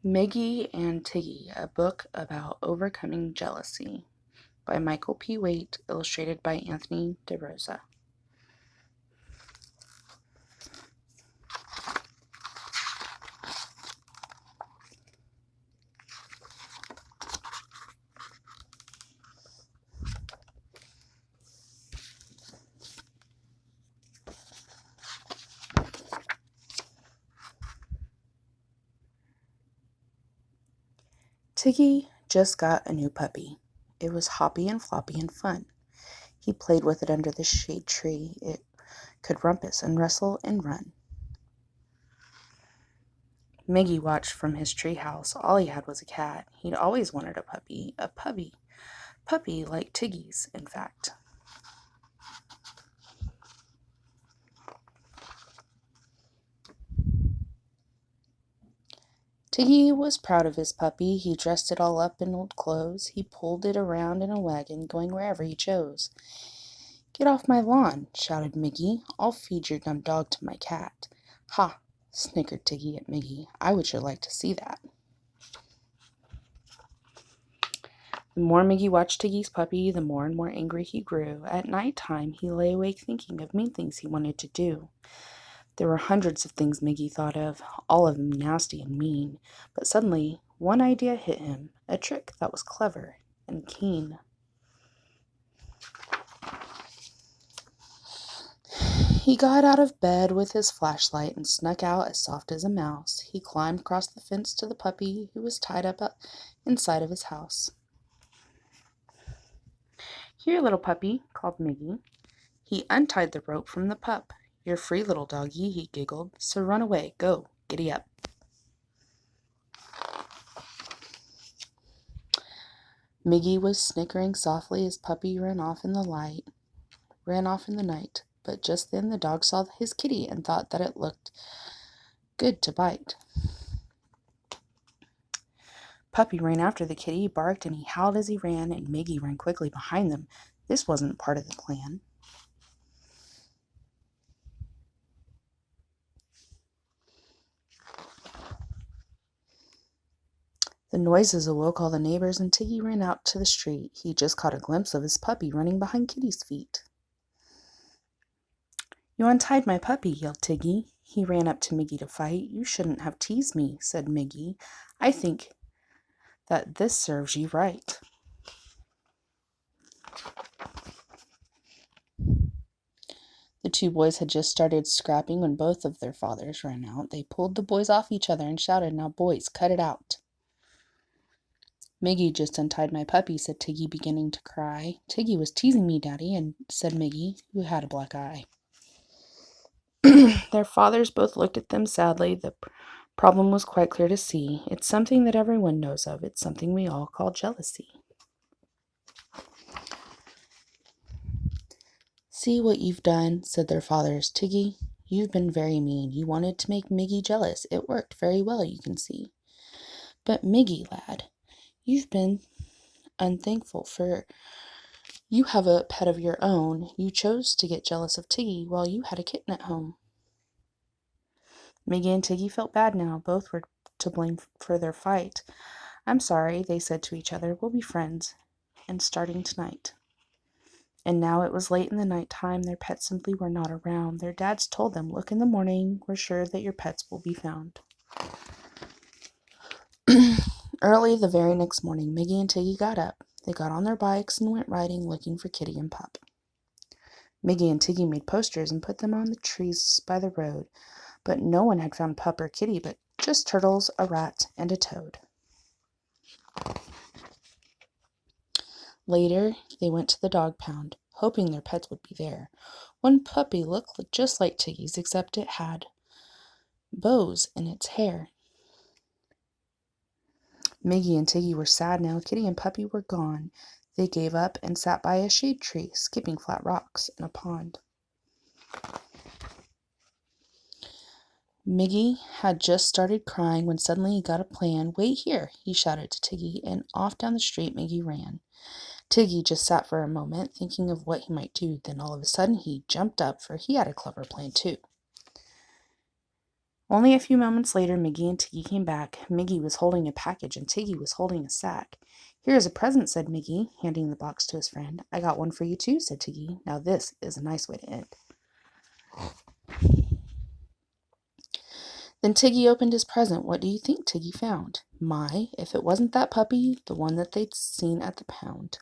Miggy and Tiggy, a book about overcoming jealousy by Michael P. Waite, illustrated by Anthony DeRosa. Tiggy just got a new puppy. It was hoppy and floppy and fun. He played with it under the shade tree. It could rumpus and wrestle and run. Miggy watched from his tree house. All he had was a cat. He'd always wanted a puppy. Puppy like Tiggy's, in fact. Tiggy was proud of his puppy. He dressed it all up in old clothes. He pulled it around in a wagon, going wherever he chose. "Get off my lawn," shouted Miggy. "I'll feed your dumb dog to my cat." "Ha!" snickered Tiggy at Miggy. "I would sure like to see that." The more Miggy watched Tiggy's puppy, the more and more angry he grew. At night time, he lay awake thinking of mean things he wanted to do. There were hundreds of things Miggy thought of, all of them nasty and mean, but suddenly one idea hit him, a trick that was clever and keen. He got out of bed with his flashlight and snuck out as soft as a mouse. He climbed across the fence to the puppy who was tied up inside of his house. "Here, little puppy," called Miggy. He untied the rope from the pup. "You're free, little doggy," he giggled, "so run away. Go, giddy up." Miggy was snickering softly as puppy ran off in the night, but just then the dog saw his kitty and thought that it looked good to bite. Puppy ran after the kitty, barked, and he howled as he ran, and Miggy ran quickly behind them. This wasn't part of the plan. The noises awoke all the neighbors, and Tiggy ran out to the street. He just caught a glimpse of his puppy running behind Kitty's feet. "You untied my puppy," yelled Tiggy. He ran up to Miggy to fight. "You shouldn't have teased me," said Miggy. "I think that this serves you right." The two boys had just started scrapping when both of their fathers ran out. They pulled the boys off each other and shouted, "Now, boys, cut it out." "Miggy just untied my puppy," said Tiggy, beginning to cry. "Tiggy was teasing me, Daddy," said Miggy, who had a black eye. Their fathers both looked at them sadly. The problem was quite clear to see. It's something that everyone knows of. It's something we all call jealousy. "See what you've done," said their fathers. "Tiggy, you've been very mean. You wanted to make Miggy jealous. It worked very well, you can see. But Miggy, lad, you've been unthankful, for you have a pet of your own. You chose to get jealous of Tiggy while you had a kitten at home." Miggy and Tiggy felt bad now. Both were to blame for their fight. "I'm sorry," they said to each other. "We'll be friends, and starting tonight." And now it was late in the night time. Their pets simply were not around. Their dads told them, "Look in the morning. We're sure that your pets will be found." Early the very next morning, Miggy and Tiggy got up. They got on their bikes and went riding, looking for Kitty and Pup. Miggy and Tiggy made posters and put them on the trees by the road, but no one had found Pup or Kitty, but just turtles, a rat, and a toad. Later, they went to the dog pound, hoping their pets would be there. One puppy looked just like Tiggy's, except it had bows in its hair. Miggy and Tiggy were sad now. Kitty and Puppy were gone. They gave up and sat by a shade tree, skipping flat rocks in a pond. Miggy had just started crying when suddenly he got a plan. "Wait here," he shouted to Tiggy, and off down the street Miggy ran. Tiggy just sat for a moment, thinking of what he might do. Then all of a sudden he jumped up, for he had a clever plan too. Only a few moments later, Miggy and Tiggy came back. Miggy was holding a package and Tiggy was holding a sack. "Here is a present," said Miggy, handing the box to his friend. "I got one for you too," said Tiggy. "Now this is a nice way to end." Then Tiggy opened his present. What do you think Tiggy found? My, if it wasn't that puppy, the one that they'd seen at the pound.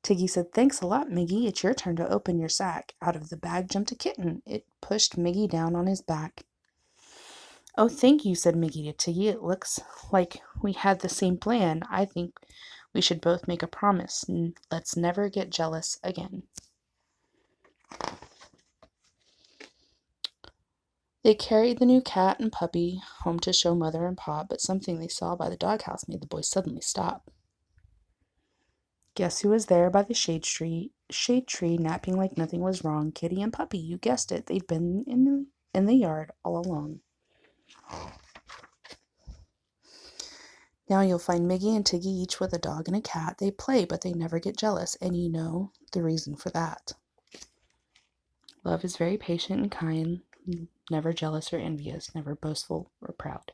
Tiggy said, "Thanks a lot, Miggy. It's your turn to open your sack." Out of the bag jumped a kitten. It pushed Miggy down on his back. "Oh, thank you," said Miggy to Tiggy. "It looks like we had the same plan. I think we should both make a promise. Let's never get jealous again." They carried the new cat and puppy home to show Mother and Pa, but something they saw by the doghouse made the boys suddenly stop. Guess who was there by the shade tree, napping like nothing was wrong? Kitty and Puppy. You guessed it. They'd been in the yard all along. Now you'll find Miggy and Tiggy each with a dog and a cat. They play, but they never get jealous, and you know the reason for that. Love is very patient and kind, never jealous or envious, never boastful or proud.